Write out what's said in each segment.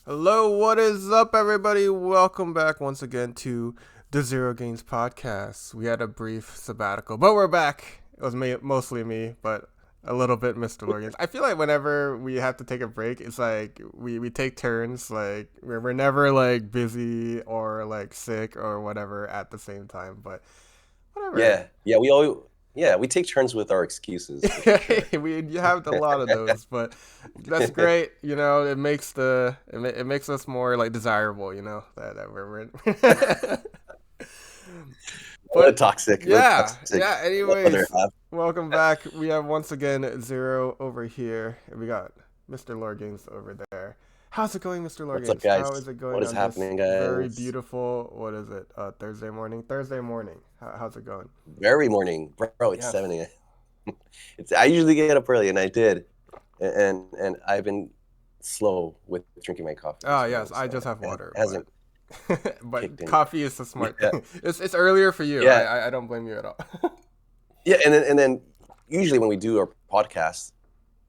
Hello, what is up, everybody? Welcome back once again to the ZeroGainz Podcast. We had a brief sabbatical, but we're back. It was mostly me, but a little bit Mr. LoreGainz. I feel like whenever we have to take a break, it's like we take turns. Like we're never like busy or like sick or whatever at the same time. But whatever. We take turns with our excuses. For sure. We have a lot of those, but that's great. You know, it makes us more like desirable. You know that we're We're but toxic. We're yeah, toxic. yeah. Other Anyways, half. welcome back. We have once again Zero over here, and we got Mr. LoreGainz over there. How's it going, Mr. What's up, LoreGainz? guys? How is it What going is on this happening, very guys? beautiful? What is it? Thursday morning. Thursday morning. How's it going? Very morning, bro. It's Yes. 7 a.m. I usually get up early, and I did, and I've been slow with drinking my coffee Oh this yes, morning, I so just have it water, hasn't kicked but in. coffee is the smart Yeah, thing. It's earlier for you. yeah, I don't blame you at all. yeah. And then usually when we do our podcast,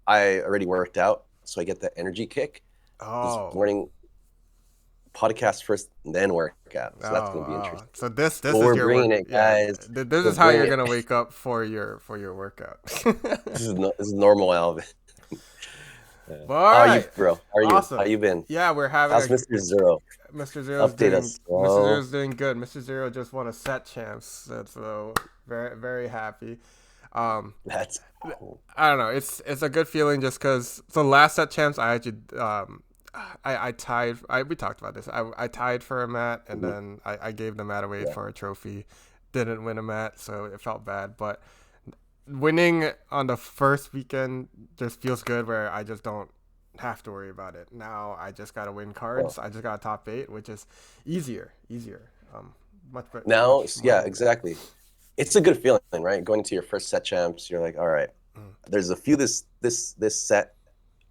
I already worked out, so I get the energy kick. This Oh, morning, podcast first, and then workout. So that's oh, gonna be wow. interesting. So this But is we're your bringing work. it, Yeah, guys. this We're is how you're bringing it. gonna wake up for your workout. This is normal, Alvin. Yeah. But all How are you, right, bro? How are you? How awesome. you been? Yeah, we're having How's Mr. Zero? Mr. Zero's Update doing us. Mr. Oh, Zero's doing good. Mr. Zero just won a set champs, so very happy. Um, that's cool. I don't know. It's a good feeling just because the last set champs I actually I tied. We talked about this. I tied for a mat and Mhm. then I gave the mat away Yeah. for a trophy. Didn't win a mat, so it felt bad. But winning on the first weekend just feels good, where I just don't have to worry about it. Now I just gotta win Oh. cards. I just got top 8, which is easier. Now, Much more yeah, easier. exactly. It's a good feeling, right? Going to your first set champs, you're like, all right, there's a few this set.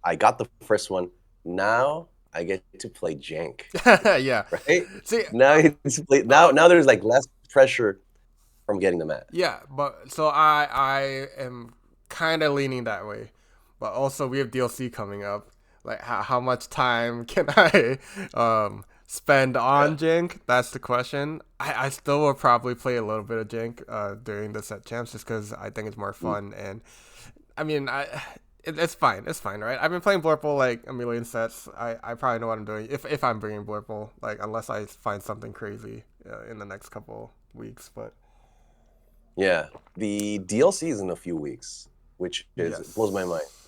I got the first one. Now I get to play jank, Yeah. right? See, Now you get to play. uh, Now there's like less pressure from getting the mat. yeah, but so I am kind of leaning that way, but also we have DLC coming up. Like how much time can I spend Yeah. on Jink? That's the question. I still will probably play a little bit of Jink during the set champs just because I think it's more Mm. fun. And I mean it's fine. It's fine, right? I've been playing Blurple like a million sets. I probably know what I'm doing if I'm bringing Blurple, like unless I find something crazy in the next couple weeks. But Yeah, the DLC is in a few weeks, which is it blows my mind. yes.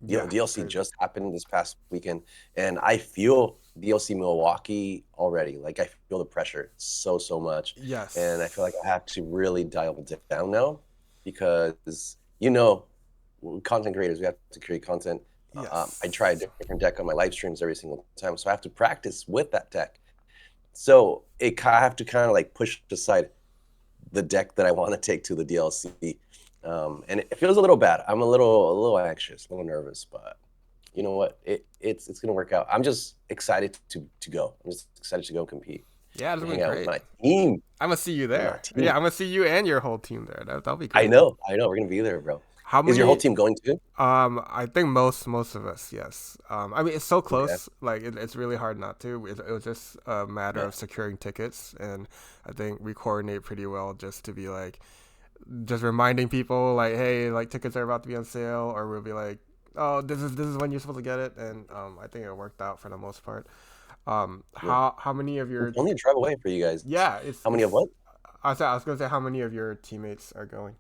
Yeah, it's DLC crazy. just happened this past weekend, and I feel DLC Milwaukee already. Like I feel the pressure so much, and I feel like I Yes. have to really dial it down now because content creators, we have to create content. I try a Yes. different deck on my live streams every single time, so I have to practice with that deck. So I have to kind of like push aside the deck that I want to take to the DLC. And it feels a little bad. I'm a little anxious, a little nervous, but you know what? It's gonna work out. I'm just excited to go. I'm just excited to go compete Yeah, it's and been hang out with great. my team. I'm gonna see you With my there. Yeah, team. I'm gonna see you and your whole team there. That'll be I great. know, I know. We're gonna be there, bro. How Is your whole many? team going too? I think most of us, yes. I mean, it's so Okay. close. Like it's really hard not to. It was just a matter Yeah. of securing tickets, and I think we coordinate pretty well just to be like, just reminding people like, hey, like tickets are about to be on sale, or we'll be like, oh, this is when you're supposed to get it, and I think it worked out for the most part. Yeah. How many of It's your only a drive away for you guys. yeah, How many of it's what? I was gonna say how many of your teammates are going?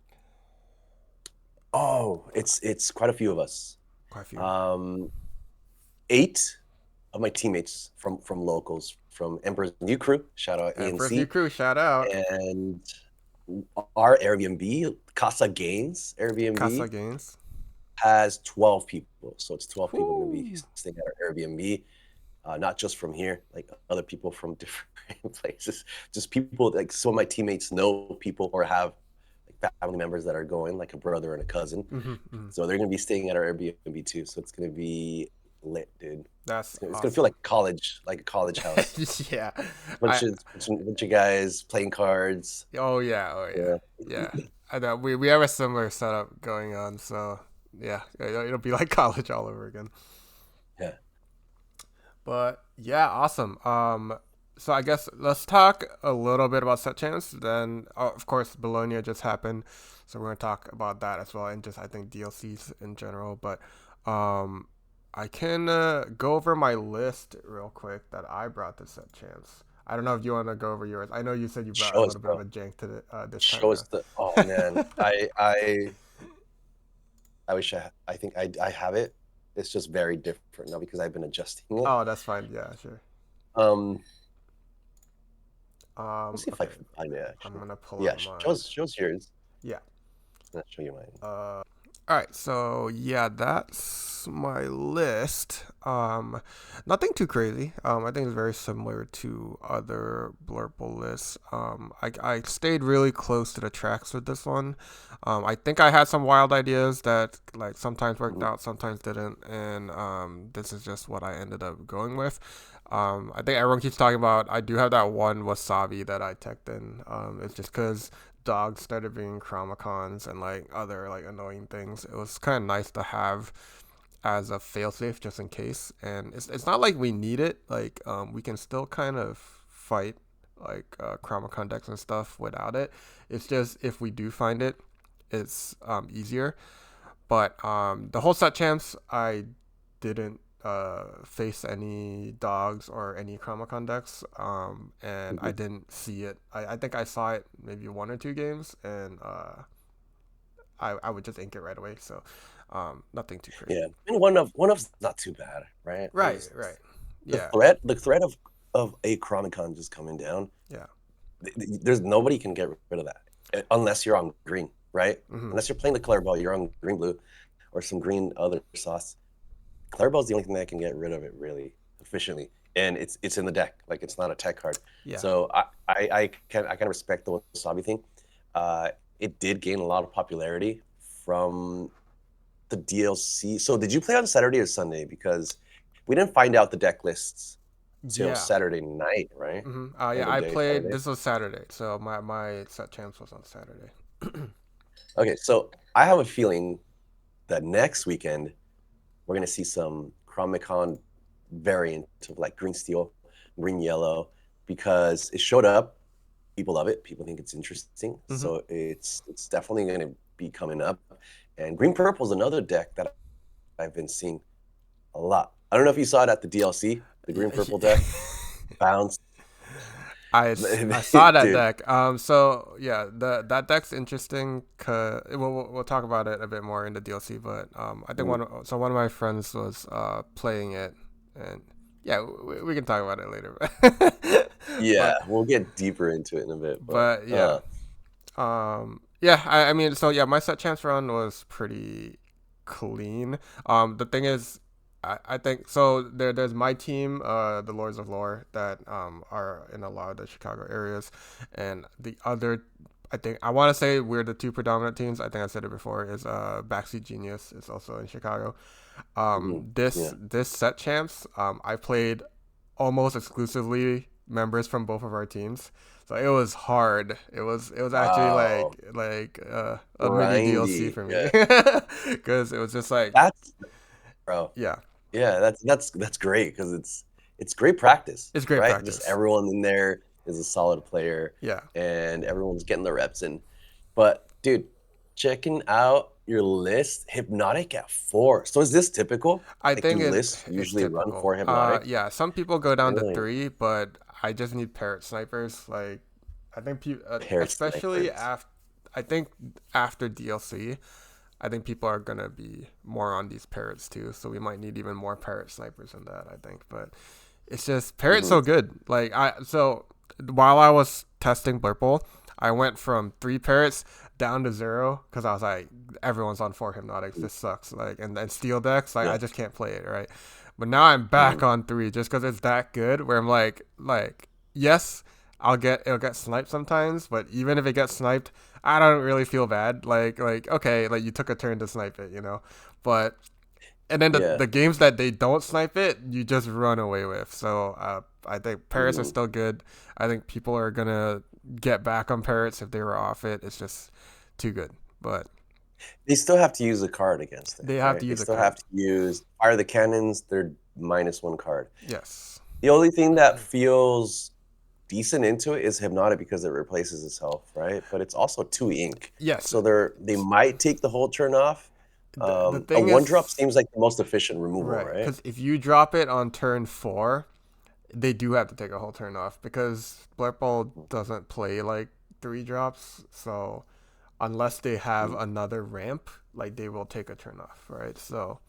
Oh, it's quite a few of us. Quite a few. Um, 8 of my teammates from locals from Emperor's New Crew. Shout out First new ANC. crew, shout out And our Airbnb, Casa Gains Casa Airbnb, Games. has 12 people. So it's 12 people going to be Whoo. staying at our Airbnb, not just from here, like other people from different places. Just people, like some of my teammates know people or have like family members that are going, like a brother and a cousin. Mm-hmm. So they're going to be staying at our Airbnb too. So it's going to be lit, dude. That's It's gonna feel awesome. like a college house. Yeah, Bunch I. of bunch of guys playing cards. Oh yeah. Yeah. Yeah. I know we have a similar setup going on, so yeah, it'll be like college all over again. Yeah. But yeah, awesome. So I guess let's talk a little bit about set champs. Then, of course, Bologna just happened, so we're gonna talk about that as well, and just I think DLCs in general. But um, I can go over my list real quick that I brought to set champs. I don't know if you want to go over yours. I know you said you brought a Show us, little bit of bro. a jank to this time Show us around. the. Oh man, I wish I think I have it. It's just very different now because I've been adjusting it. Oh, that's fine. Yeah, sure. Um, let's see if I Okay, can find it I'm actually. gonna pull Yeah, up show mine. us yours. Yeah. And I'll show you mine. All right, so yeah, that's my list. Nothing too crazy. I think it's very similar to other blurple lists. I stayed really close to the tracks with this one. I think I had some wild ideas that like sometimes worked Mhm. out, sometimes didn't, and this is just what I ended up going with. I think everyone keeps talking about. I do have that one wasabi that I teched in. It's just because dogs started being chromacons and like other like annoying things. It was kind of nice to have as a failsafe just in case. And it's not like we need it. Like we can still kind of fight like chromacon decks and stuff without it. It's just if we do find it, it's easier. But the whole set champs, I didn't face any dogs or any Chromacon decks, and I Mhm. didn't see it. I think I saw it maybe one or two games, and I would just ink it right away. So nothing too crazy. Yeah, and one of's not too bad, right? Right, right. The Yeah, threat of a Chronicon just coming down. yeah. There's nobody can get rid of that unless you're on green, right? Mm-hmm. Unless you're playing the color ball, you're on green blue or some green other sauce. Color ball is the only thing that can get rid of it really efficiently, and it's in the deck. Like it's not a tech card. Yeah. So I can respect the wasabi thing. It did gain a lot of popularity from the DLC. So did you play on Saturday or Sunday? Because we didn't find out the deck lists till Yeah. Saturday night, right? Mm-hmm. End Yeah, of I day played. Saturday. This was Saturday, so my set champs was on Saturday. Okay, so I have a feeling that next weekend we're gonna see some Chromicon variant of like green steel, green yellow, because it showed up. People love it. People think it's interesting. Mm-hmm. So it's definitely gonna be coming up. And green purple is another deck that I've been seeing a lot. I don't know if you saw it at the DLC, the green purple deck. Bounce. I saw that Dude. deck. So yeah, that deck's interesting. Cause we'll talk about it a bit more in the DLC. But I think one of my friends was playing it, and yeah, we can talk about it later. Yeah, but we'll get deeper into it in a bit, but but yeah, yeah. I mean, so yeah, my set chance run was pretty clean. The thing is, I think so. There's my team, the Lords of Lore, that are in a lot of the Chicago areas, and the other, I think I want to say we're the two predominant teams. I think I said it before. Is Backseat Genius is also in Chicago. yeah. This set champs, I played almost exclusively members from both of our teams. So it was hard. It was actually Wow. a mini DLC Grindy. for me Yeah. because it was just like That's bro. yeah, Yeah, that's great because it's great practice, it's great right? Just practice. everyone in there is a solid player Yeah, and everyone's getting the reps in. But dude, checking out your list, Hypnotic at 4. So is this typical? I Like do think lists it's usually run typical. 4 Hypnotic? Yeah, some people go down to Really? 3, but I just need parrot snipers. Like I think Pair especially snipers. after I think after DLC. I think people are gonna be more on these parrots too, so we might need even more parrot snipers than that. I think, but it's just parrot's Hmm. so good. Like while I was testing Blurple, I went from 3 parrots down to 0 because I was like, everyone's on 4 hypnotics. This sucks. Like and then steel decks, like I Yeah. just can't play it right. But now I'm back Hmm. on 3 just because it's that good. Where I'm like yes, it'll get sniped sometimes, but even if it gets sniped, I don't really feel bad. Like okay, like you took a turn to snipe it, you know. But and then Yeah. the games that they don't snipe it, you just run away with. So I think parrots are Hmm. still good. I think people are gonna get back on parrots if they were off it. It's just too good. But They still have to use a card against it, They have to right? They use a still have card. to use fire the cannons. They're -1 card. Yes. The only thing that feels decent into it is hypnotic because it replaces itself, right? But it's also 2 ink, Yes. so they might take the whole turn off. The A thing 1-drop is, seems like the most efficient removal, right? right? Because if you drop it on turn 4, they do have to take a whole turn off because Blurple doesn't play like 3 drops. So unless they have another ramp, like they will take a turn off, right? So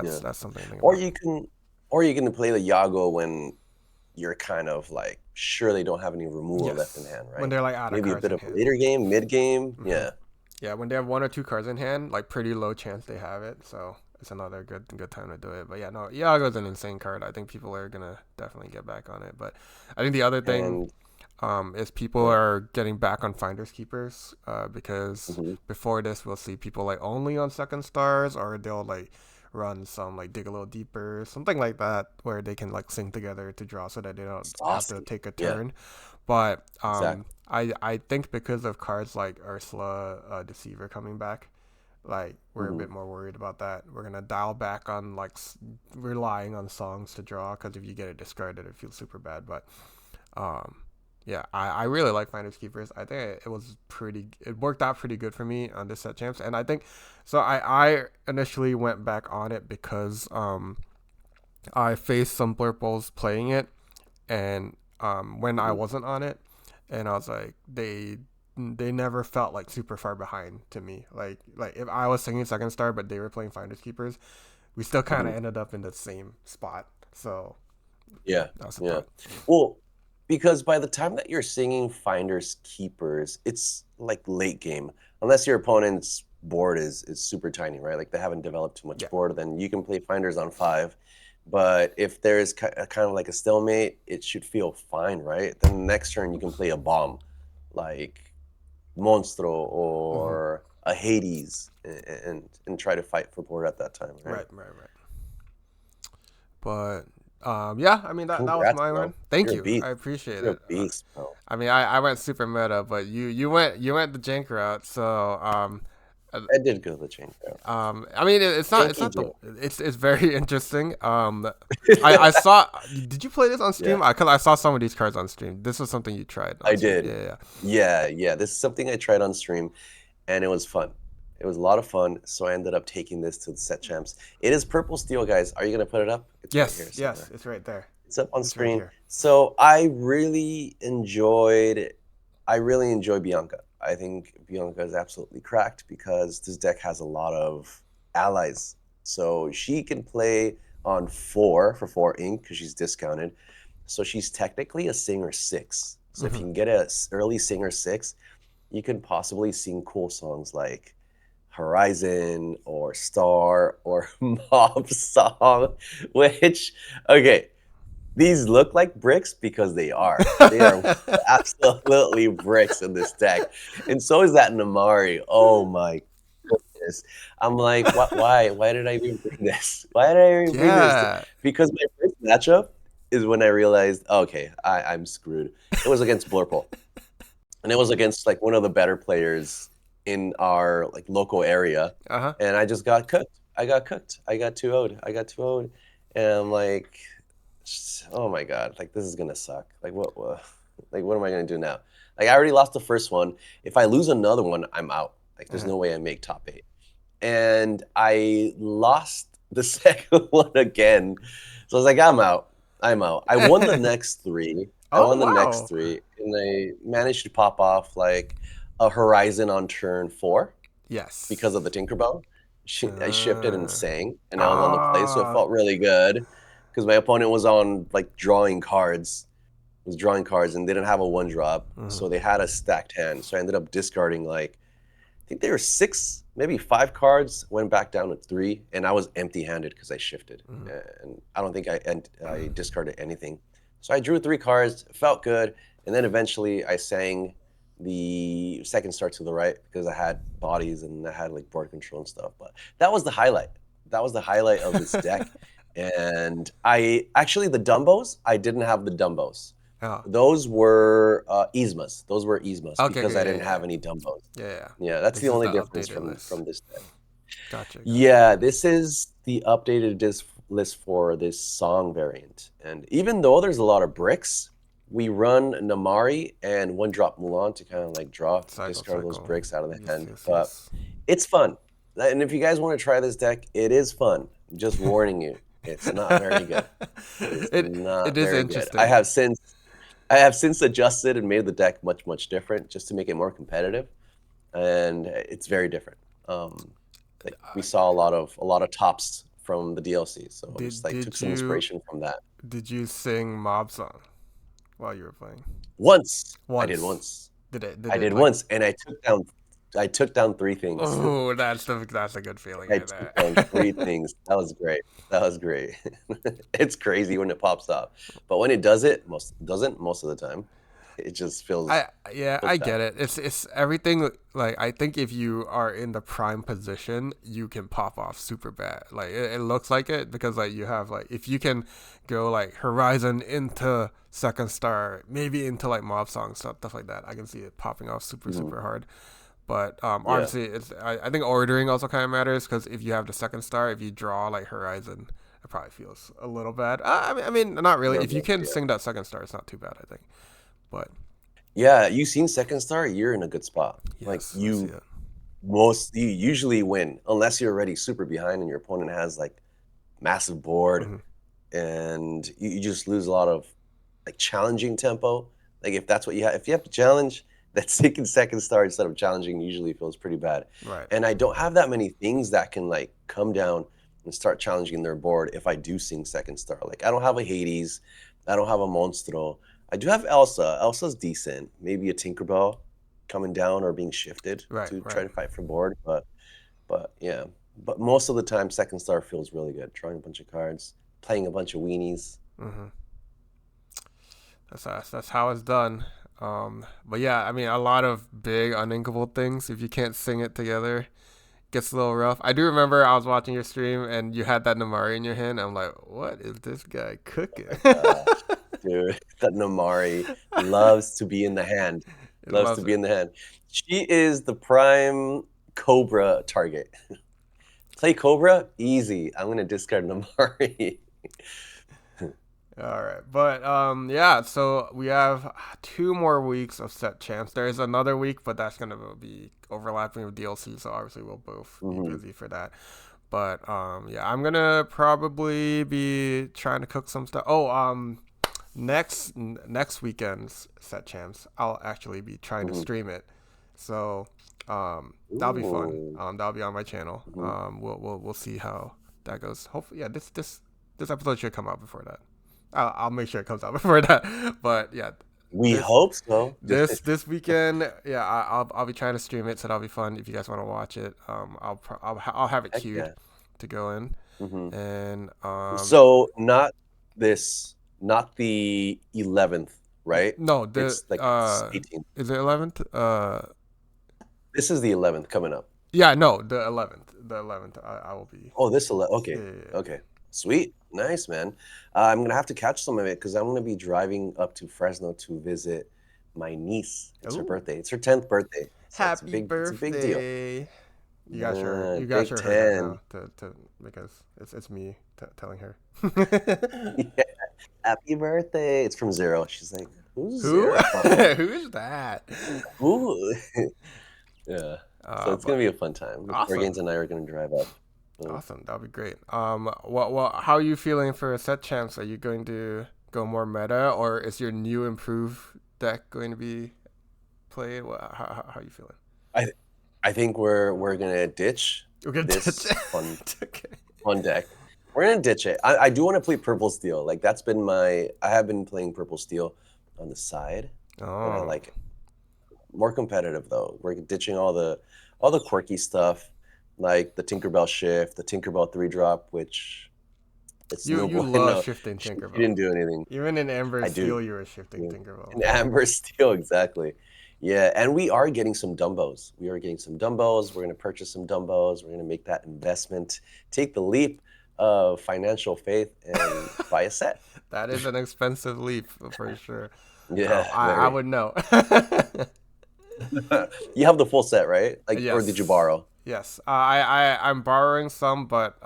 Yeah. that's something to think Or about. you can or you can play the Yago when you're kind of like sure they don't have any removal left in Yes, hand, when right? they're like out of Maybe a cards bit in of a hand. later game, mid game. Hmm. Yeah. Yeah, when they have 1 or 2 cards in hand, like pretty low chance they have it. So it's another good time to do it. But yeah, no, Iago's an insane card. I think people are gonna definitely get back on it. But I think the other thing And is people yeah. are getting back on Finders Keepers because Hmm. before this we'll see people like only on second stars or they'll like run some like dig a little deeper, something like that, where they can like sing together to draw so that they don't have to Saucy. take a Yeah, turn. But exactly. I think because of cards like Ursula Deceiver coming back, like we're a Hmm. bit more worried about that. We're gonna dial back on like relying on songs to draw because if you get it discarded, it feels super bad. But um, yeah, I really like Finders Keepers. I think it worked out pretty good for me on this set champs, and I think so. I initially went back on it because I faced some blurples playing it, and when I Hmm. wasn't on it, and I was like they never felt like super far behind to me. Like if I was singing second star, but they were playing Finders Keepers, we still kind Hmm. of ended up in the same spot. So Yeah, that's the yeah. part. Well, because by the time that you're singing Finders Keepers, it's like late game. Unless your opponent's board is super tiny, right? Like they haven't developed too much Yeah. board, then you can play Finders on 5. But if there's kind of like a stalemate, it should feel fine, right? Then the next turn you can play a bomb, like Monstro Hmm. or a Hades, and try to fight for board at that time, right? Right. But yeah, I mean that was Congrats, my bro. one. Thank You're a you. beast. I appreciate You're a it. beast, bro. I mean, I went super meta, but you went the jank route. So uh, I did go the chain route. I mean, it's Janky not the Jane. it's very interesting. I saw. Did you play this on Yeah, stream? Because I saw some of these cards on stream. This was something you tried on I stream. did. Yeah. Yeah. This is something I tried on stream, and it was fun. It was a lot of fun, so I ended up taking this to the set champs. It is purple steel, guys. Are you gonna put it up? It's right here Yes, somewhere. it's right there. It's up on It's right screen. here. So I really enjoy Bianca. I think Bianca is absolutely cracked because this deck has a lot of allies. So she can play on 4 for 4 ink because she's discounted. So she's technically a singer 6. So if Hmm. you can get a early singer 6, you can possibly sing cool songs like Horizon or Star or Mob Song, which, okay, these look like bricks because they are. They are absolutely bricks in this deck. And so is that Namari. Oh my goodness. I'm like, what? Why? Why did I even bring this? Why did I even bring this? Yeah. Because my first matchup is when I realized, okay, I'm screwed. It was against Blurple. And it was against like one of the better players in our like local area. Uh huh. And I just got cooked. I got cooked. I got 2-0'd. I got 2-0'd. And I'm like, oh my god, like this is gonna suck. Like what am I gonna do now? Like I already lost the first one. If I lose another one, I'm out. Like there's Uh-huh. no way I make top 8. And I lost the second one again. So I was like, I'm out. I'm out. I won the next 3. I Oh won the next wow. 3, and I managed to pop off like a Horizon on turn 4 because of the Yes. Tinkerbell. I shifted and Uh, sang, and I was on the play, so it ah. felt really good because my opponent was on like drawing cards, was drawing cards, and they didn't have a 1-drop, Mhm. so they had a stacked hand. So I ended up discarding like I think there were 6, maybe 5 cards. Went back down to 3, and I was empty-handed because I shifted, Mhm. and I don't think I discarded anything. So I drew 3 cards, felt good, and then eventually I sang the second start to the right because I had bodies and I had like board control and stuff. But that was the highlight. That was the highlight of this deck. And I actually the Dumbos, I didn't have the Dumbos. Oh, Those were Yzmas. Those were Yzmas okay, because okay, I yeah, didn't yeah, have any Dumbos. yeah, yeah. Yeah, that's the This is only the difference updated list. from this deck. Gotcha, gotcha. Yeah, this is the updated disc list for this song variant. And even though there's a lot of bricks, we run Namari and one drop Mulan to kind of like Cycle, discard those cycle. bricks out of the Yes, hand. yes, But yes. it's fun. And if you guys want to try this deck, it is fun. Just warning you, it's not very good. It is It not is very good. interesting. I have since adjusted and made the deck much, much different just to make it more competitive. And it's very different. Like we saw a lot of tops from the DLC, so I just like took Did some you inspiration from that. sing Mob Song while you were playing? Once I did Once. once. Did I it did like? once, and I took down three things. Oh, that's a good feeling I right took there. down three things. That was great. That was great. It's crazy when it pops up, but when it doesn't most of the time, it just I Yeah, feels I bad. get it. It's everything. Like I think if you are in the prime position, you can pop off super bad. Like it looks like it because like you have like if you can go like Horizon into second star, maybe into like Mob Song stuff like that. I can see it popping off Mhm. super hard. But Yeah, obviously, I think ordering also kind of matters because if you have the second star, if you draw like Horizon, it probably feels a little bad. I mean, not a really. little If you bit. can Yeah, sing that second star, it's not too bad. I think. But yeah. You seen second star? You're in a good spot. Like yes, I see it. you usually win unless you're already super behind and your opponent has like massive board Mm-hmm. and you just lose a lot of like challenging tempo. Like if that's what you have, if you have to challenge, that second star instead of challenging usually feels pretty bad. Right. And I don't have that many things that can like come down and start challenging their board if I do sing second star. Like I don't have a Hades, I don't have a Monstro. I do have Elsa. Elsa's decent. Maybe a Tinkerbell coming down or being shifted Right. to try Right. to fight for board. But yeah. But most of the time second star feels really good. Drawing a bunch of cards, playing a bunch of weenies. Mm-hmm. That's how it's done. But yeah, I mean, a lot of big uninkable things. If you can't sing it together, gets a little rough. I do remember I was watching your stream and you had that Namari in your hand. I'm like, what is this guy Oh cooking? my gosh, dude, that Namari loves to be in the hand. It Loves to loves be it. in the hand. She is the prime Cobra target. Play Cobra? Easy. I'm gonna discard Namari. All right, but yeah. So we have 2 more weeks of set champs. There is another week, but that's gonna be overlapping with DLC. So obviously we'll both be Mhm. busy for that. But yeah, I'm gonna probably be trying to cook some stuff. Oh, next weekend's set champs, I'll actually be trying to Mhm. stream it. So that'll be fun. Ooh. That'll be on my channel. Mhm. We'll see how that goes. Hopefully, yeah. This episode should come out before that. I'll make sure it comes out before that. But yeah, We this hope so. this weekend, yeah, I'll be trying to stream it, so that'll be fun if you guys want to watch it. I'll have it Heck queued yeah. to go in, Mhm. and So not the 11th, right? no, the It's like 18th. is it 11th? This is the 11th coming up. Yeah, no, the 11th. The 11th, I will be. Oh, Yeah, okay. yeah, yeah. Okay. Sweet. Nice, man. I'm gonna have to catch some of it because I'm gonna be driving up to Fresno to visit my niece. It's her Ooh, birthday. It's her 10th birthday. So happy it's a big deal. birthday! You guys Big should heard that now 10. because it's me telling her. Yeah. Happy birthday. It's from Zero. She's like, who's Who? Zero? Who's that? Ooh. Yeah. So it's gonna But be a fun time. LoreGainz awesome. and I are gonna drive up. Mm. Awesome, that'll be great. How are you feeling for a set champs? Are you going to go more meta, or is your new improved deck going to be played? How are you feeling? I I think we're gonna ditch We're gonna touch this it. Okay. fun deck. We're gonna ditch it. I do want to play purple steel. Like that's been I have been playing purple steel on the side, and I Oh, like it. More competitive though. We're ditching all the quirky stuff, like the Tinkerbell shift, the Tinkerbell 3-drop, which it's no you love bueno. shifting She Tinkerbell. didn't do anything. Even in Amber I do. Steel, you were shifting Yeah. Tinkerbell. An amber steel, exactly. Yeah, and we are getting some Dumbos. We are getting some Dumbos. We're gonna purchase some Dumbos. We're gonna make that investment, take the leap. financial faith and buy a set. That is an expensive leap for sure. Yeah, I very. would know. You have the full set, right? Like, or did you Yes. borrow? Yes. I'm borrowing some, but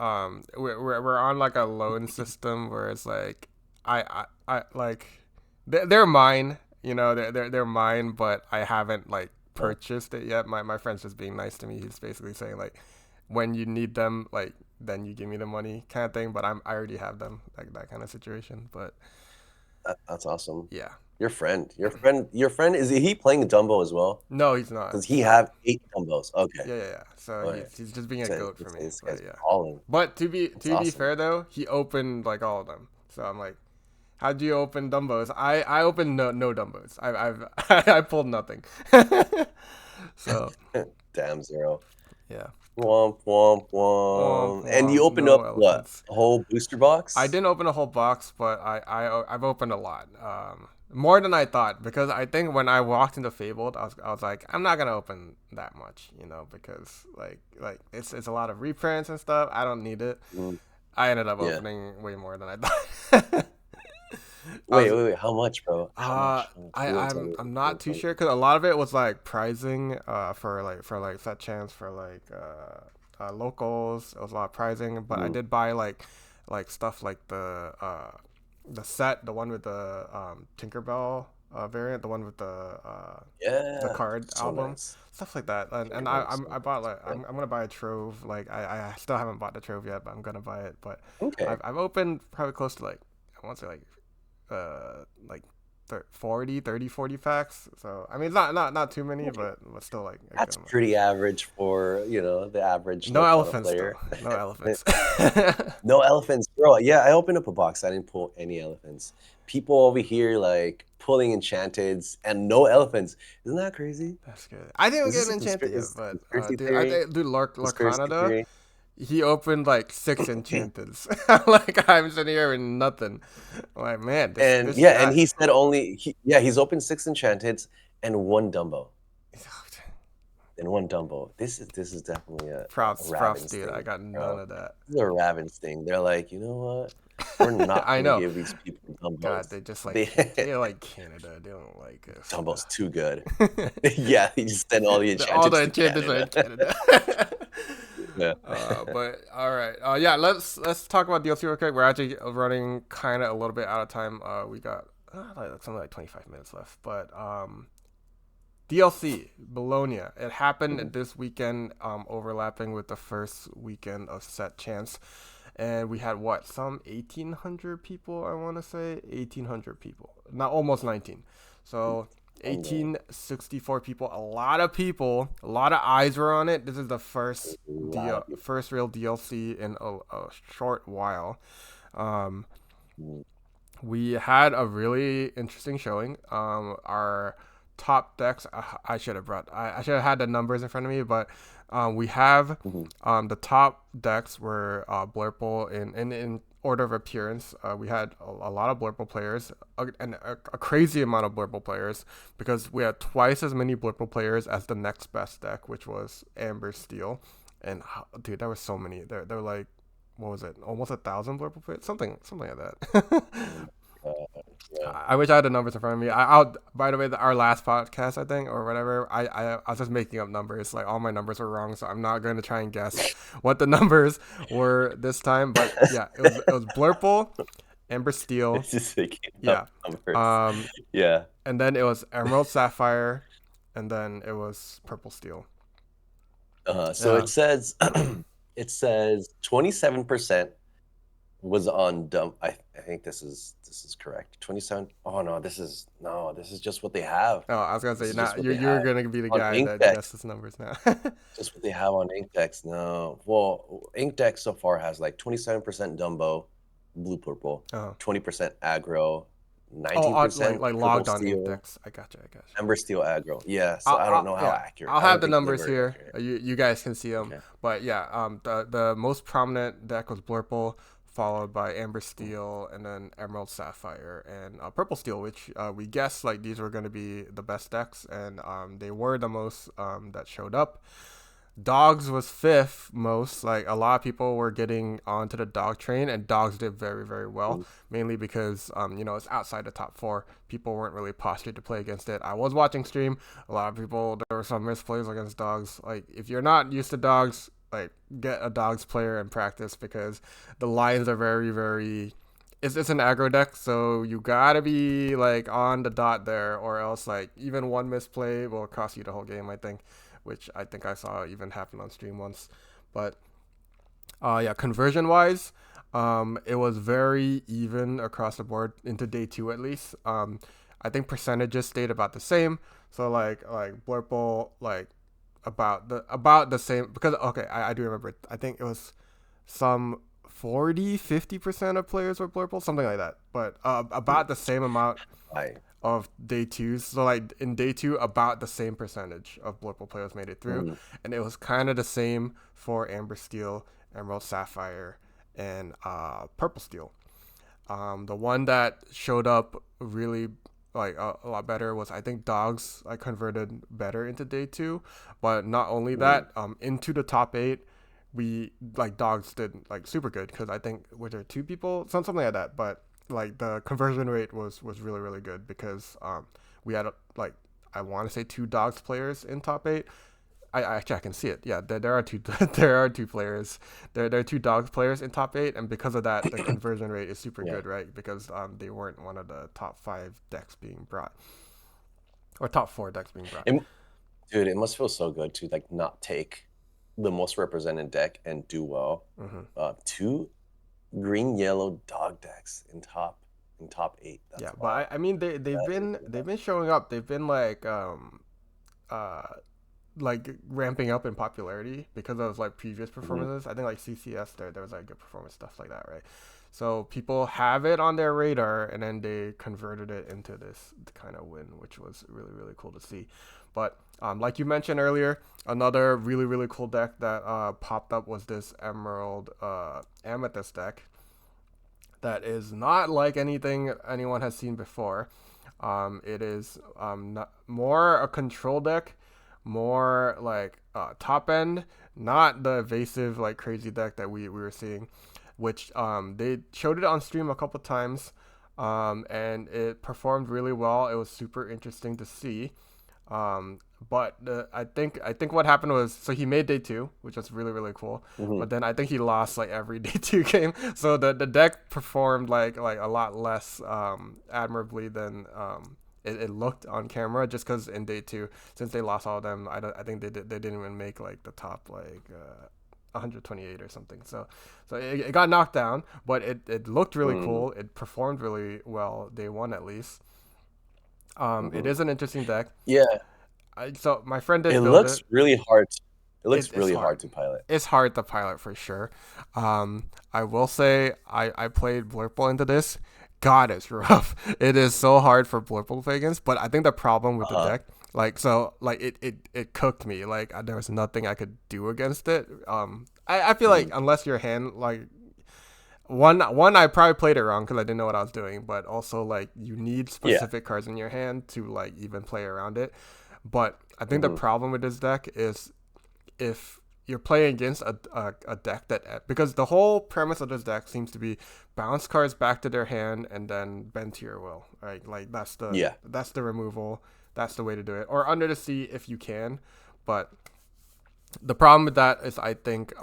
we're on like a loan system where it's like I like they're mine, you know, they're mine, but I haven't like Uh, purchased it yet. My friend's just being nice to me. He's basically saying like when you need them, like then you give me the money kind of thing, but I already have them, like that kind of situation. But that's awesome. yeah. Your friend, is he playing Dumbo as well? No, he's not. Does he have 8 Dumbos? Okay. Yeah. So All right. he's just being a goat for me. This But guy's yeah. balling. But That's to be awesome. fair though, he opened like all of them. So I'm like, how'd you open Dumbos? I opened no Dumbos. I've I pulled nothing. So Damn, Zero. yeah. Womp womp Womp womp. And you womp. opened No up what? elephants. A whole booster I box? didn't open a whole box, but I've opened a lot. More than I thought, because I think when I walked into Fabled, I was like, I'm not gonna open that much, you know, because like it's a lot of reprints and stuff. I don't need it. Mm, I ended up yeah. opening way more than I thought. I was Wait. How much, bro? How uh much? How much? I You didn't tell me. I'm You not didn't too tell me. sure because a lot of it was like prizing for like set chance for like locals. It was a lot of prizing, but I Mm. did buy like stuff like the set, the one with the Tinkerbell variant, the one with the Yeah. card So album, nice. stuff like that. And Tinkerbell is so I bought nice. like Yeah. I'm gonna buy a trove. Like I still haven't bought the trove yet, but I'm gonna buy it. But Okay. I've opened probably close to like I want to say like 40 30 40 packs. So I mean it's not too many, Okay. but still like a good That's amount. pretty average for, the average No Lorcana elephants though. player. No elephants. No elephants, bro. Yeah, I opened up a box. I didn't pull any elephants. People over here like pulling enchanteds and no elephants. Isn't that crazy? That's good. I didn't Is get this an a enchanted yet, is but conspiracy dude, I theory? think dude Lorcana Conspiracy though. theory? He opened like 6 enchanteds. Like I'm sitting here with nothing. I'm like man, And this yeah, and guy. he said he's opened 6 enchanteds and one Dumbo. And one Dumbo. This is definitely a Props, Ravens dude. I thing, got none bro. of that. This is a Ravens thing. They're like, you know what? We're not I gonna know. give these people God, Dumbos. they just They they like Canada. They don't like us. Dumbo's too good. Yeah, he just sent all the All the enchanteds to enchanters are in Canada. Canada. Yeah. But all right. Yeah, let's talk about DLC real quick. We're actually running kind of a little bit out of time. We got something like 25 minutes left. But DLC Bologna. It happened this weekend, overlapping with the first weekend of Set Chance, and we had what some 1,800 people. I want to say 1,800 people. Not almost 19. So Dumbo. 1864 people. A lot of people. A lot of eyes were on it. This is the A lot of people. first real DLC in a short while. Um, Mm. we had a really interesting showing. Our top decks. I should have brought. I should have had the numbers in front of me, but we have Mhm. the top decks were Blurple in order of appearance. We had a lot of Blurple players and a crazy amount of Blurple players because we had twice as many Blurple players as the next best deck, which was Amber Steel. And dude, there were so many. They're like, what was it? Almost 1,000 Blurple players, something like that. Oh my God. Yeah. I wish I had the numbers in front of me. I'll by the way, our last podcast, I think, or whatever, I was just making up numbers. Like all my numbers were wrong, so I'm not going to try and guess what the numbers were this time. But yeah, it was Blurple, Ember Steel, It's just making yeah, up numbers. um, Yeah. and then it was Emerald Sapphire, and then it was Purple Steel. So Yeah. it says 27% was on dumb. I think this is correct. 27. Oh no, this is just what they have. Oh, I was gonna This say, is now just what you're they have gonna be the on guy that Inkdex. guesses numbers now. Just what they have on Inkdex. No. Well, Inkdex so far has like 27% Dumbo, blue purple, Oh, 20% aggro, like 19% purple logged on steel, Index. I gotcha. ember steel aggro. Yeah, so I don't know how Yeah, accurate. I'll I have don't the think they're numbers very here. accurate. You guys can see them. Okay. But yeah, the most prominent deck was Blurple, followed by Amber Steel, and then Emerald Sapphire and Purple Steel, which we guessed like these were going to be the best decks, and they were the most that showed up. Dogs was fifth most. Like a lot of people were getting onto the dog train, and dogs did very, very well. Mainly because it's outside the top four. People weren't really postured to play against it. I was watching stream. A lot of people, there were some misplays against dogs. Like if you're not used to dogs, like get a dogs player and practice, because the lines are very, very. It's an aggro deck, so you gotta be like on the dot there, or else like even one misplay will cost you the whole game, I think, which I think I saw even happen on stream once. But yeah, conversion wise, it was very even across the board into day two at least. I think percentages stayed about the same. So like Blurple like about the same, because okay, I do remember it. I think it was some 40-50% of players were Blurple, something like that. But about the same amount of day twos. So like in day two, about the same percentage of Blurple players made it through, and it was kind of the same for Amber Steel, Emerald Sapphire, and Purple Steel. The one that showed up really like a lot better was, I think, Dogs. I converted better into day two, but not only that, into the top eight, we like Dogs did like super good, because I think were there two people, something like that, but like the conversion rate was really, really good, because we had like, I want to say 2 Dogs players in top eight. I can see it. Yeah, there are two there are 2 players. There are 2 Dogs players in top eight, and because of that, the conversion rate is super good, right? Because they weren't one of the top 5 decks being brought, or top 4 decks being brought. Dude, it must feel so good to like not take the most represented deck and do well. 2 green yellow dog decks in top 8. That's yeah, but I mean they've been showing up. They've been like ramping up in popularity because of like previous performances. I think like CCS there was like good performance, stuff like that, right? So people have it on their radar, and then they converted it into this kind of win, which was really, really cool to see. But like you mentioned earlier, another really, really cool deck that popped up was this Emerald Amethyst deck that is not like anything anyone has seen before. It is more a control deck, more like top end, not the evasive like crazy deck that we were seeing, which they showed it on stream a couple times, and it performed really well. It was super interesting to see. But I think what happened was, so he made day 2, which was really, really cool. But then I think he lost like every day 2 game. So the deck performed like a lot less admirably than it looked on camera, just because in day 2, since they lost all of them, I think they didn't even make like the top like 128 or something. So it got knocked down, but it looked really cool. It performed really well day 1 at least. It is an interesting deck. Yeah. So my friend did build looks really hard. It looks really hard to pilot. It's hard to pilot for sure. I will say I played Blurple into this. God, it's rough. It is so hard for Blurple to play against. But I think the problem with the deck, it cooked me. Like there was nothing I could do against it. I feel like unless your hand like. One, I probably played it wrong because I didn't know what I was doing, but also like you need specific cards in your hand to like even play around it. But I think the problem with this deck is if you're playing against a deck that, because the whole premise of this deck seems to be bounce cards back to their hand and then bend to your will, right? Like that's the removal, that's the way to do it, or Under the Sea if you can, but. The problem with that is, I think,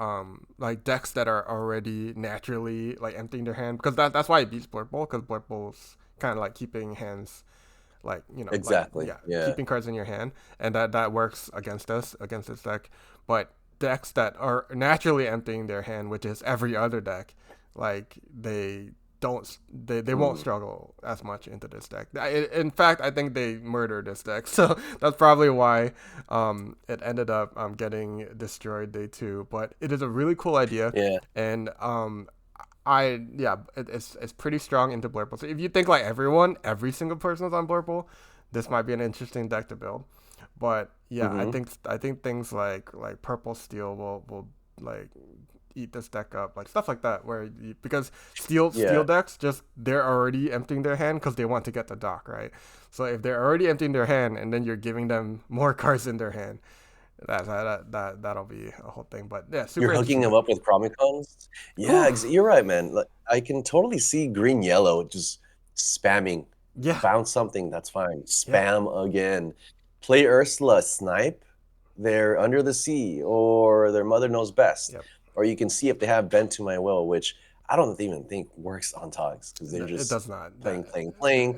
like decks that are already naturally like emptying their hand, because that's why it beats Blurple, because Blurple's kind of like keeping hands, like exactly, like, keeping cards in your hand, and that works against this deck. But decks that are naturally emptying their hand, which is every other deck, like they won't struggle as much into this deck. In fact, I think they murdered this deck, so that's probably why it ended up getting destroyed day 2. But it is a really cool idea, and it's pretty strong into Blurple. So if you think like every single person is on Blurple, this might be an interesting deck to build. But I think things like Purple Steel will like eat this deck up, like stuff like that, because steel decks they're already emptying their hand because they want to get the dock, right? So if they're already emptying their hand and then you're giving them more cards in their hand, That'll be a whole thing. But yeah, You're super hooking interesting. them up with Chromicons? Yeah, Whew. you're right, man. Like, I can totally see green yellow just spamming. Yeah, Found something, that's fine. yeah, Spam again. Play Ursula, snipe. They're under the sea, or their mother knows best. yep. Or you can see if they have bend to my will, which I don't even think works on Togs because they're It just does not. playing,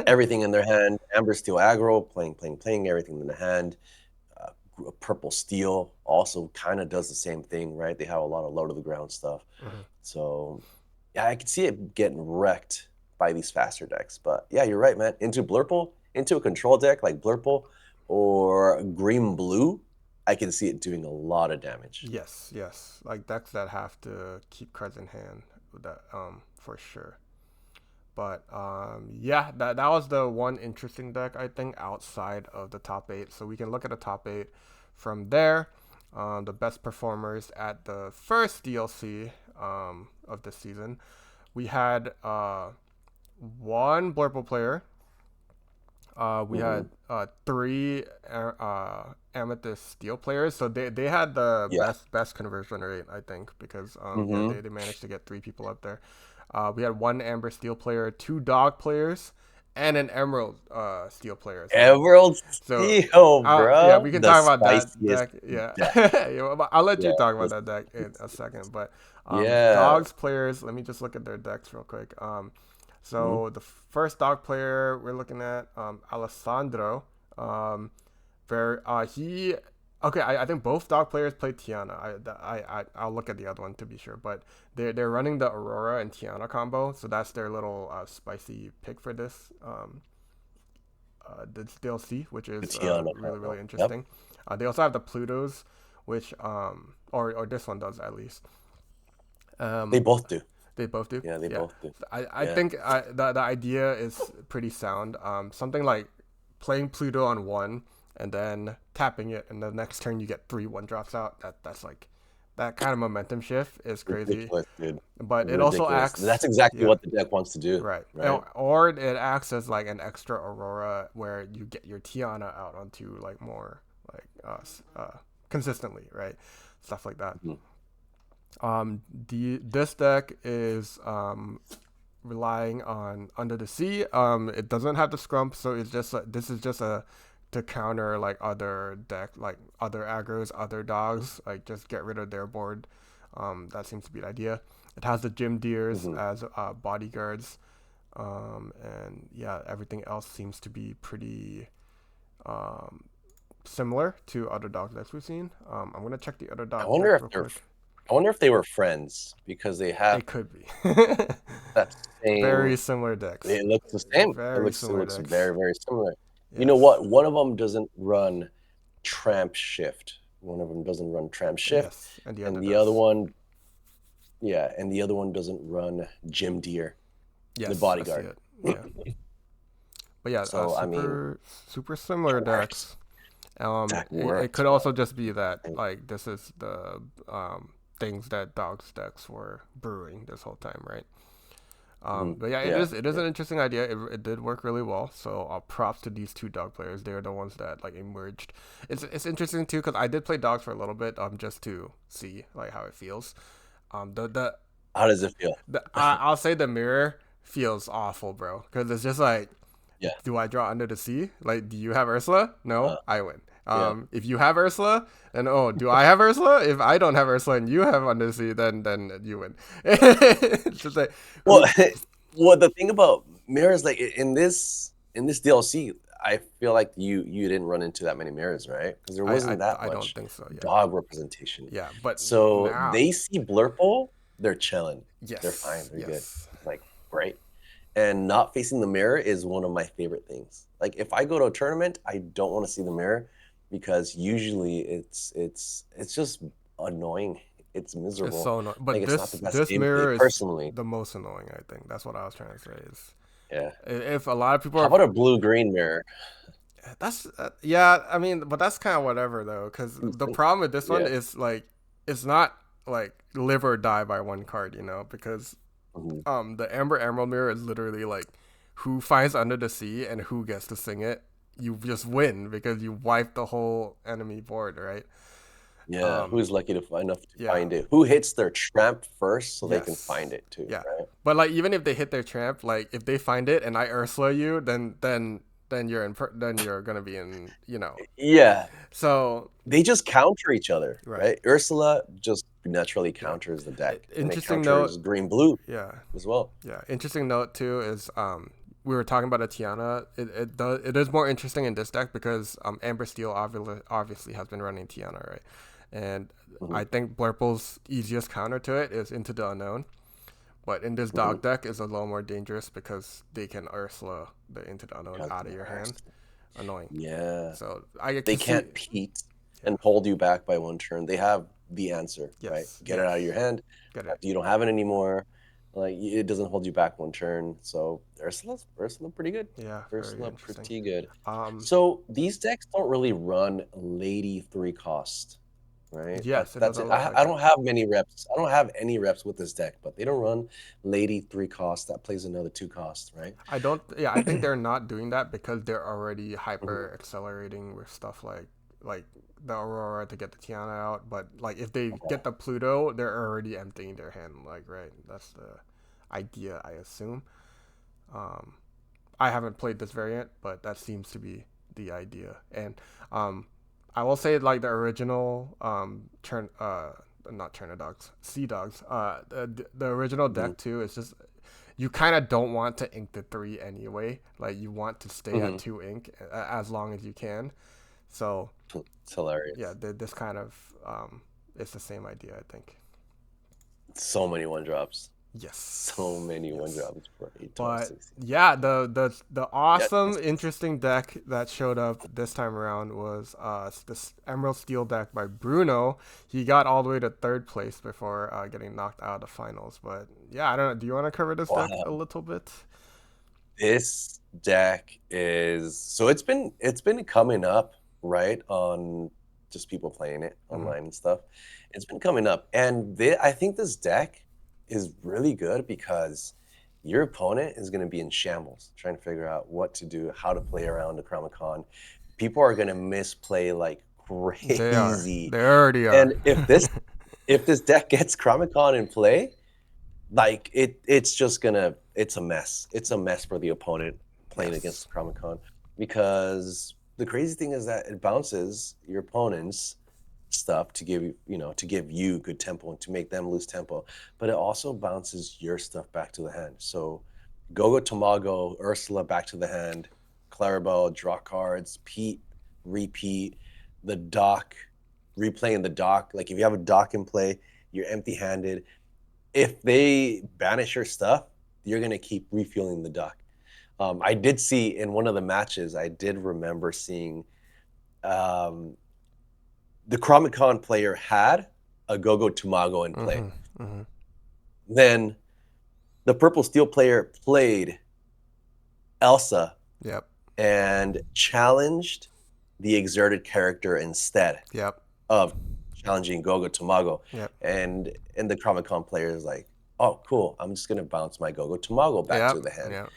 everything in their hand. Amber Steel aggro, playing, everything in the hand. Purple Steel also kind of does the same thing, right? They have a lot of low to the ground stuff. Mhm. So yeah, I could see it getting wrecked by these faster decks. But yeah, you're right, man. Into Blurple, into a control deck like Blurple or Green Blue, I can see it doing a lot of damage. Yes. Like decks that have to keep cards in hand, that for sure. But yeah, that was the one interesting deck I think outside of the top eight. So we can look at the top eight from there. The best performers at the first DLC of this season. We had one Blurple player. We Hmm. had three Amethyst Steel players, so they had the Yeah. best conversion rate, I think, because yeah, Hmm. they managed to get three people up there. We had one Amber Steel player, two Dog players, and an Emerald Steel player. Emerald So Steel, yeah, bro. we can The talk about that spiciest deck. Yeah, deck. yeah, I'll let you Yeah. talk about that deck in a second. But Yeah. Dogs players, let me just look at their decks real quick. Mhm. So the first Dog player we're looking at, Alessandro. Um, very he. Okay, I think both Dog players play Tiana. I'll look at the other one to be sure, but they're running the Aurora and Tiana combo, so that's their little spicy pick for this DLC, which The is Tiana really combo. Yep. interesting. They also have the Plutos, which or this one does at least. They Um, both do. they both do. Yeah, they Yeah, both do. I Yeah. think the idea is pretty sound. Something like playing Pluto on one and then tapping it, and the next turn you get three one drops out. That's like that kind of momentum shift is crazy. Ridiculous, dude. But it also Ridiculous. acts, That's exactly yeah, what the deck wants to do, right. right? Or it acts as like an extra Aurora where you get your Tiana out onto like more like consistently, right? Stuff like that. Mhm. This deck is relying on Under the Sea. It doesn't have the scrump, so it's just this is just a to counter like other deck, like other aggros, other dogs, like just get rid of their board. That seems to be the idea. It has the gym deers Mhm. as bodyguards, and yeah, everything else seems to be pretty um, similar to other dog decks we've seen. I'm gonna check the other I dog wonder deck if real they're quick. I wonder if they were friends because they They have could be. that same. Very similar decks. It looks the same. It Very looks it similar looks decks. very very similar. You know Yes. what? One of them doesn't run Tramp Shift. One of them doesn't run Tramp Shift, Yes. And the other and the other does. one, yeah, and the other one doesn't run Jim Deere, the Yes, I see bodyguard. it. Yeah. But yeah, So I mean, super it similar works. decks. That It works, could bro. also just be that like this is the things that dogs decks were brewing this whole time, right? Mhm. But yeah, Yeah, it is yeah. an interesting idea. It did work really well. So props to these two dog players. They're the ones that like emerged. It's interesting too because I did play dogs for a little bit just to see like how it feels. The How does it feel? I'll say the mirror feels awful, bro, because it's just like, Yeah. do I draw Under the Sea? Like, do you have Ursula? No, Uh, I win. yeah. If you have Ursula, then oh, do I have Ursula? If I don't have Ursula and you have Under the Sea, then you win. It's just like Well, who? well, the thing about mirrors, like in this DLC, I feel like you didn't run into that many mirrors, right? Because there wasn't that I don't much think so. Yeah, dog representation. yeah, but So now, they see Blurple, they're chilling, they're fine, yes, they're good, yes, like great. And not facing the mirror is one of my favorite things. Like if I go to a tournament, I don't want to see the mirror because usually it's just annoying. It's it's miserable. so annoying. Like But it's not the best this gameplay mirror is personally. the most annoying. I think that's what I was trying to say. Is Yeah. if a lot of people How are about a blue-green mirror? that's yeah, I mean, but that's kind of whatever though, because the problem with this one Yeah. is like it's not like live or die by one card, you know, because Mhm. the Amber Emerald mirror is literally like who finds Under the Sea and who gets to sing it you just win because you wipe the whole enemy board, right? Yeah, who's lucky enough to Yeah. find it? Who hits their tramp first so they can find Yes. it too, Yeah. right? But like even if they hit their tramp, like if they find it and I Ursula you, then you're then you're gonna be in, you know. Yeah, So they just counter each other, right. right? Ursula just naturally Yeah. counters the deck, and it Interesting counters note. green blue Yeah. as well. Yeah. Interesting note too is we were talking about a Tiana. It is more interesting in this deck because Amber Steel obviously has been running Tiana, right? And I think Blurple's easiest counter to it is Into the Unknown. But in this dog deck is a little more dangerous because they can Ursula the Into the Unknown out of your hand. Annoying. Yeah. So they can't peat and hold you back by one turn. They have the answer, right? Get it out of your hand. You don't have it anymore. Like it doesn't hold you back one turn. So Ursula pretty good. Yeah, Ursula very pretty good. interesting. So these decks don't really run Lady 3 cost, right? Yes, that's it. I don't have many reps. I don't have any reps with this deck, but they don't run Lady 3 cost. That plays another 2 cost, right? I think they're not doing that because they're already hyper accelerating with stuff like the Aurora to get the Tiana out. But like if they get the Pluto, they're already emptying their hand. Like right, that's the idea, I assume. I haven't played this variant, but that seems to be the idea. And I will say like the original not Turner Dogs, Sea Dogs. The original deck too is just you kind of don't want to ink the 3 anyway. Like you want to stay at 2 ink as long as you can. So it's hilarious. Yeah, this kind of it's the same idea, I think. So many 1-drops. Yes. So many 1-drops for 8 But yeah, the awesome, interesting deck that showed up this time around was this Emerald Steel deck by Bruno. He got all the way to 3rd place before getting knocked out of the finals. But yeah, I don't know. Do you want to cover this deck a little bit? This deck is so it's been coming up, right, on just people playing it online and stuff. It's been coming up, and I think this deck is really good because your opponent is going to be in shambles trying to figure out what to do, how to play around the Necronomicon. People are going to misplay like crazy. They already are. And if this deck gets Necronomicon in play, like it's a mess. It's a mess for the opponent playing against the Necronomicon, because the crazy thing is that it bounces your opponent's stuff to give you good tempo and to make them lose tempo, but it also bounces your stuff back to the hand. So Gogo Tamago, Ursula back to the hand, Clarabelle, draw cards, Pete, repeat, the dock, replaying the dock. Like if you have a dock in play, you're empty-handed. If they banish your stuff, you're gonna keep refueling the dock. I did see in one of the matches, I did remember seeing the Necronomicon player had a Gogo Tamago in play. Then the Purple Steel player played Elsa and challenged the exerted character instead of challenging Gogo Tamago. And the Necronomicon player is like, oh, cool, I'm just going to bounce my Gogo Tamago back to the hand.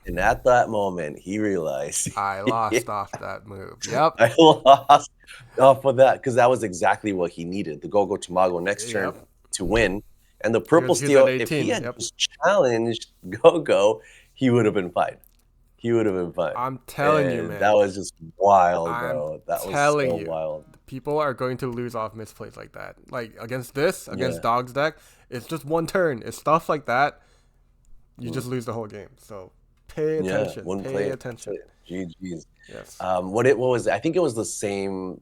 And at that moment, he realized I lost off that move. I lost off of that because that was exactly what he needed. The Gogo Tamago next turn to win. And the Purple Steel, if he had just challenged Gogo, he would have been fine. I'm telling you, man. That was just wild, bro. That was so wild. People are going to lose off misplays like that. Like against Dog's deck, it's just one turn. It's stuff like that. You just lose the whole game. So pay attention. Pay attention. GG's. Yes. What was I think it was the same.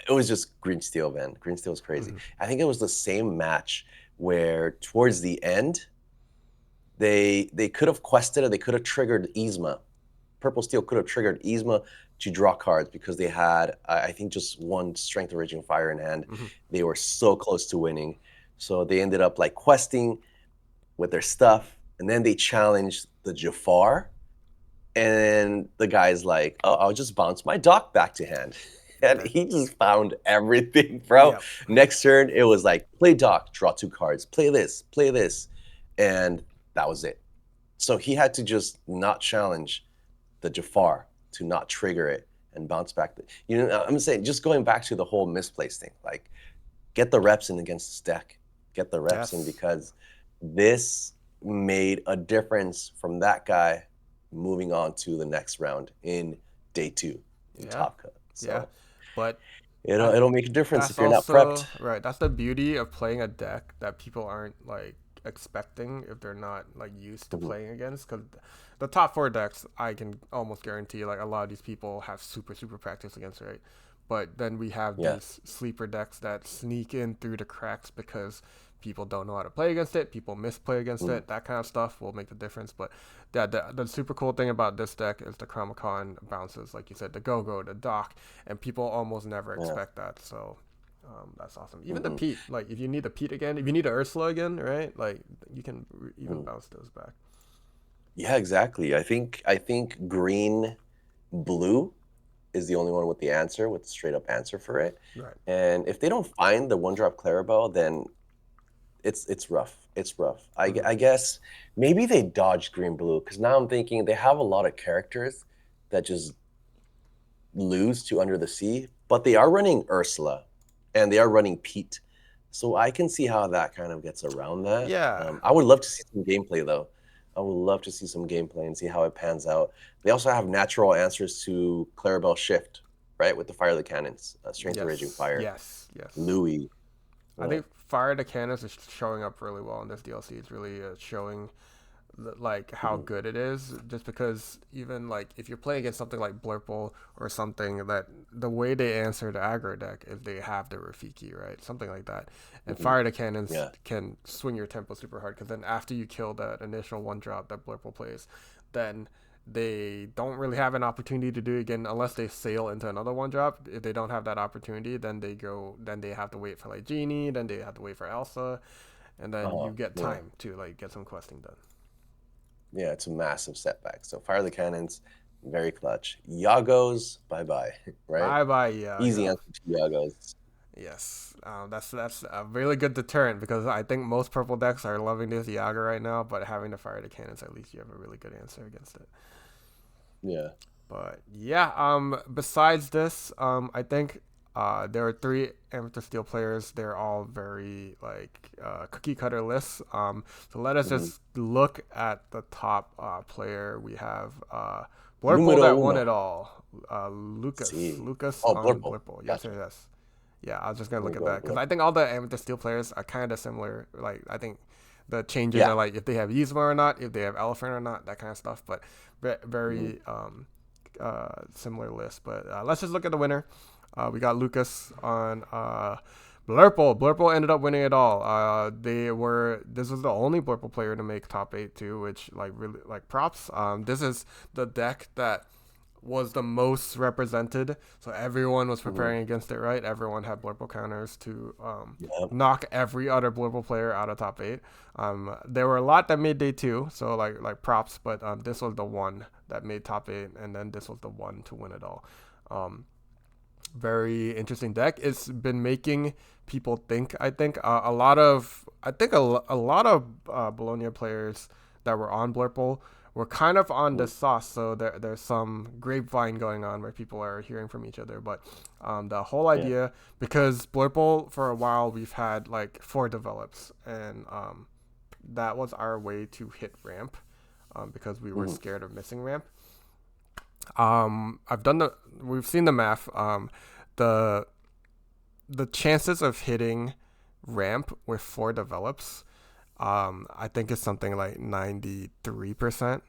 It was just Green Steel, man. Green Steel was crazy. I think it was the same match where towards the end, they could have quested it. They could have triggered Yzma. Purple Steel could have triggered Yzma to draw cards because they had, I think, just one Strength of Raging Fire in hand. They were so close to winning. So they ended up like questing with their stuff. And then they challenged the Jafar. And the guy's like, oh, I'll just bounce my dock back to hand. And he just found everything, bro. Next turn, it was like, play dock, draw 2 cards. Play this. And that was it. So he had to just not challenge the Jafar to not trigger it and bounce back. I'm saying, just going back to the whole misplace thing, like get the reps in against this deck, get the reps in, Yes. because this made a difference from that guy moving on to the next round in day 2 in Yeah. Top Cut. Yeah. So But it'll make a difference that's if you're not prepped. also right. That's the beauty of playing a deck that people aren't like expecting if they're not like used to Mhm. playing against. Because the top 4 decks, I can almost guarantee like a lot of these people have super practice against, right? But then we have Yeah. these sleeper decks that sneak in through the cracks because people don't know how to play against it. People misplay against Mm. it. That kind of stuff will make the difference. But yeah, the super cool thing about this deck is the Chromacon bounces, like you said, the Go-Go, the Dock, and people almost never Yeah. expect that. So that's awesome. Even the Mhm. Pete, like if you need the Pete again, if you need the Ursula again, right? Like you can even Mm. bounce those back. Yeah, exactly. I think green blue is the only one with the answer, with the straight up answer for it. Right. And if they don't find the 1-drop Clarabelle, then it's rough. It's rough. Mm-hmm. I guess maybe they dodged green blue, because now I'm thinking they have a lot of characters that just lose to Under the Sea, but they are running Ursula and they are running Pete. So I can see how that kind of gets around that. Yeah. I would love to see some gameplay though. I would love to see some gameplay and see how it pans out. They also have natural answers to Clarabelle Shift, right? With the Fire of the Cannons, Strength of Raging Yes. Fire, Yes. Yes. Louis. I Yeah. think Fire the Cannons is showing up really well in this DLC. It's really showing like how Mhm. good it is, just because even like if you're playing against something like Blurple or something, that the way they answer the aggro deck is they have the Rafiki, right? Something like that. And Mhm. Fire the Cannons Yeah. can swing your tempo super hard, because then after you kill that initial 1-drop that Blurple plays, then they don't really have an opportunity to do it again unless they sail into another 1-drop. If they don't have that opportunity, then they have to wait for like Genie, then they have to wait for Elsa, and then Uh-huh. you get Yeah. time to like get some questing done. Yeah, it's a massive setback. So Fire of the Cannons, very clutch. Yagos, bye bye, right? Bye bye, yeah, Easy go. answer to Yagos. Yes, that's a really good deterrent, because I think most purple decks are loving this Yaga right now, but having to fire the cannons, at least you have a really good answer against it. Yeah. But yeah, besides this, I think there are 3 Amethyst Steel players. They're all very like cookie cutter lists. So let us Mm-hmm. just look at the top player. We have Blurple Numero that won uno. it all. Lucas, See. Lucas Oh, on Blurple. Blurple. Yes, Gotcha. yes, yes. Yeah, I was just gonna Let look me at go that, on because I Blurple. think all the Amethyst Steel players are kind of similar. Like I think the changes are Yeah. like if they have Yzma or not, if they have Elephant or not, that kind of stuff. But Mm-hmm. very similar list. But let's just look at the winner. We got Lucas on Blurple. Blurple ended up winning it all. This was the only Blurple player to make top 8 too, which like really like props. This is the deck that was the most represented, so everyone was Mm-hmm. preparing against it, right? Everyone had Blurple counters to Yep. knock every other Blurple player out of top 8. There were a lot that made day 2, so like props, but this was the one that made top 8, and then this was the one to win it all. Um, Very interesting deck. It's been making people think. I think a lot of Bologna players that were on Blurple were kind of on the Mm-hmm. sauce. So there's some grapevine going on where people are hearing from each other. But the whole Yeah. idea, because Blurple for a while we've had like 4 develops, and that was our way to hit ramp, because we were Mm-hmm. scared of missing ramp. We've seen the math. The the chances of hitting ramp with 4 develops, I think is something like 93%.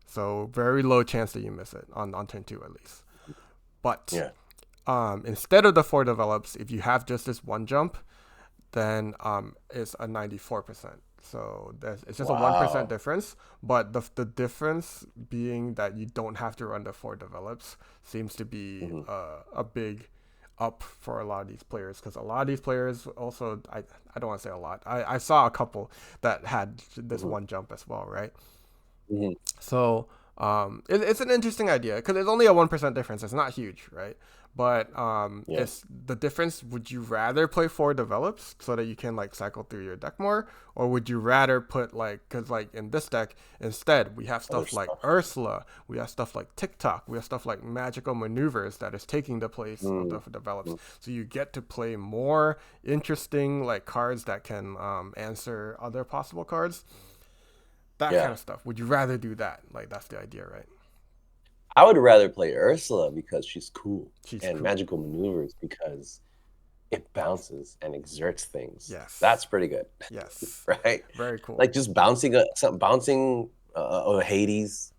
So very low chance that you miss it on turn 2 at least. But Yeah. instead of the 4 develops, if you have just this 1 jump, then it's a 94%. So it's just a 1% Wow. difference, but the difference being that you don't have to run the 4 develops seems to be Mm-hmm. a big up for a lot of these players, because a lot of these players also, I don't want to say a lot, I saw a couple that had this Mm-hmm. 1 jump as well, right? Mm-hmm. So It's an interesting idea because it's only a 1% difference. It's not huge, right? But Yeah. it's the difference. Would you rather play 4 develops so that you can like cycle through your deck more, or would you rather put like, because like in this deck instead we have Other stuff like stuff. Ursula, we have stuff like TikTok, we have stuff like magical maneuvers that is taking the place of Mm. the develops. So you get to play more interesting like cards that can answer other possible cards. That kind Yeah. of stuff. Would you rather do that? Like that's the idea, right? I would rather play Ursula because she's cool, She's and cool. magical maneuvers because it bounces and exerts things. Yes. That's pretty good. Yes. Right? Very cool. Like just bouncing Hades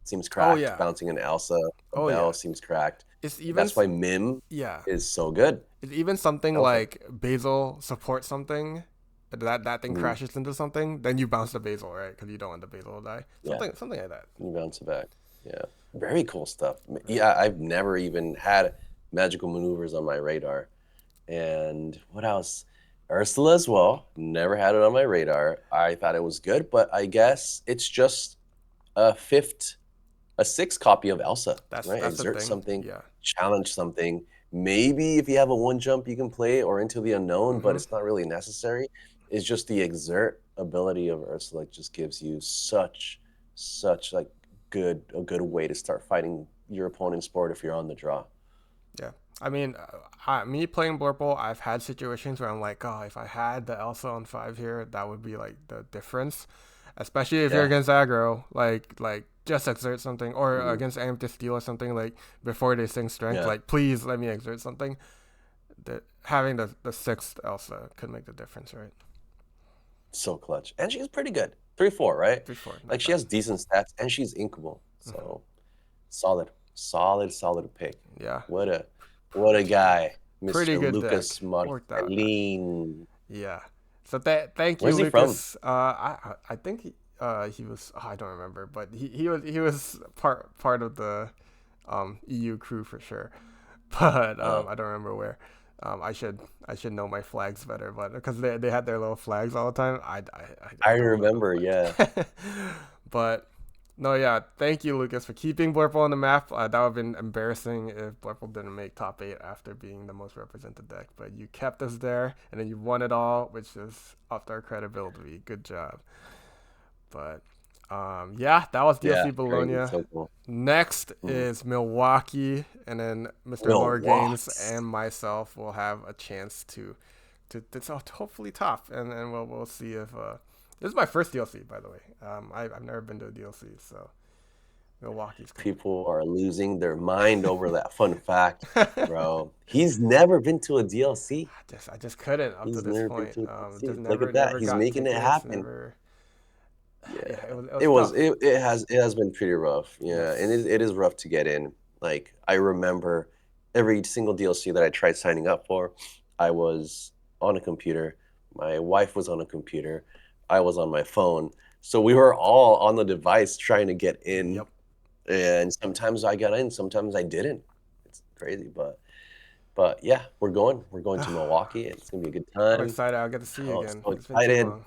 seems cracked. yeah. Bouncing an Elsa, a Oh, Bell yeah. seems cracked. It's even That's why Mim yeah. is so good. It's even something Okay. like Basil supports something. That thing Mhm. crashes into something, then you bounce the Basil, right? Because you don't want the Basil to die. Yeah. Something like that. You bounce it back. Yeah. Very cool stuff. Yeah, I've never even had magical maneuvers on my radar. And what else? Ursula as well. Never had it on my radar. I thought it was good, but I guess it's just a sixth copy of Elsa. That's Right? the Exert thing. something, Yeah. challenge something. Maybe if you have a 1 jump, you can play or Into the Unknown, but Mhm. it's not really necessary. It's just the exert ability of Ursula just gives you such like a good way to start fighting your opponent's board if you're on the draw. Yeah. I mean, me playing Blurple, I've had situations where I'm like, oh, if I had the Elsa on 5 here, that would be like the difference. Especially if you're Yeah. against aggro, like just exert something, or Mhm. against Amethyst Steel or something, like before they sing strength, Yeah. like please let me exert something. That having the 6th Elsa could make the difference, right? So clutch. And she's pretty good. 3-4, right? Before, Like she has decent stats and she's inkable. So solid pick. Yeah, What a guy. pretty Mr. good Lucas deck. Worked out. Marcelin. Yeah. So thank you, Where's he from? Lucas. I think he was, I don't remember, but he was part of the EU crew for sure. But I don't remember where. I should know my flags better, but because they had their little flags all the time, I I don't know remember, the yeah. flags. But no, yeah, thank you, Lucas, for keeping Blurple on the map. That would have been embarrassing if Blurple didn't make top 8 after being the most represented deck. But you kept us there, and then you won it all, which is upped our credibility. Good job. But yeah, that was DLC Yeah, Bologna. crazy, so cool. Next is Milwaukee, and then Mr. LoreGainz and myself will have a chance to hopefully top, and we'll see if this is my first DLC, by the way. I've never been to a DLC, so Milwaukee's cool. People are losing their mind over that fun fact, bro. He's never been to a DLC. I just couldn't up He's to this never point. been to a DLC. Just Look never at that. He's got making it tickets, happen. Yeah, it was tough. it has been pretty rough. Yeah, Yes. and it is rough to get in. Like I remember every single DLC that I tried signing up for, I was on a computer. My wife was on a computer. I was on my phone. So we were all on the device trying to get in. Yep. And sometimes I got in, sometimes I didn't. It's crazy, but yeah, we're going to Milwaukee. It's gonna be a good time. I'm excited. I'll get to see you again. So It's been too excited. long.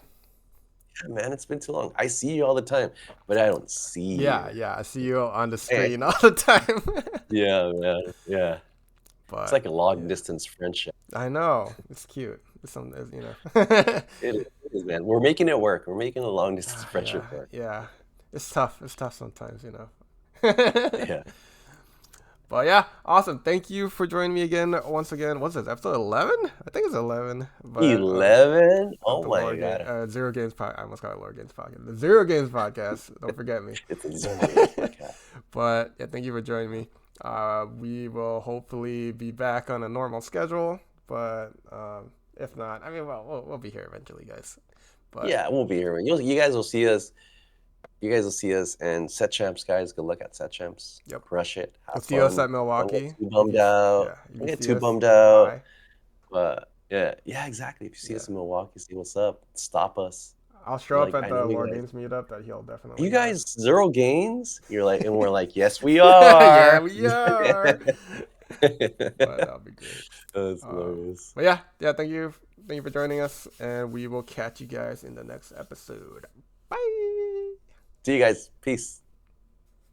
Yeah, man, it's been too long. I see you all the time, but I don't see you. Yeah, I see you on the screen all the time. Yeah, man. Yeah. But It's like a long distance friendship. I know. It's cute. It's something, you know. It is, man. We're making it work. We're making a long distance friendship work. Yeah. It's tough. It's tough sometimes, you know. Yeah. But yeah, awesome. Thank you for joining me again. Once again, what's this, episode 11? I think it's 11. But, 11? Oh the my God. ZeroGainz Podcast. I almost got it LoreGainz Podcast. The ZeroGainz Podcast. Don't forget me. It's a ZeroGainz podcast. But yeah, thank you for joining me. We will hopefully be back on a normal schedule. But if not, I mean, well, we'll be here eventually, guys. But yeah, we'll be here. You guys will see us. You guys will see us and Set Champs, guys. Good luck at Set Champs. Yep. Crush it. Have you'll fun. see us at Milwaukee. Don't get too bummed out. Yeah, Don't get too bummed out. But yeah, exactly. If you see us in Milwaukee, see what's up. Stop us. I'll show up Like, at I the know you LoreGainz meetup that he'll definitely. You guys ZeroGainz? You're like, and we're like, yes, we are. Yeah, we are. But that'll be great. That's hilarious. But yeah, thank you for joining us, and we will catch you guys in the next episode. Bye. See you guys. Peace.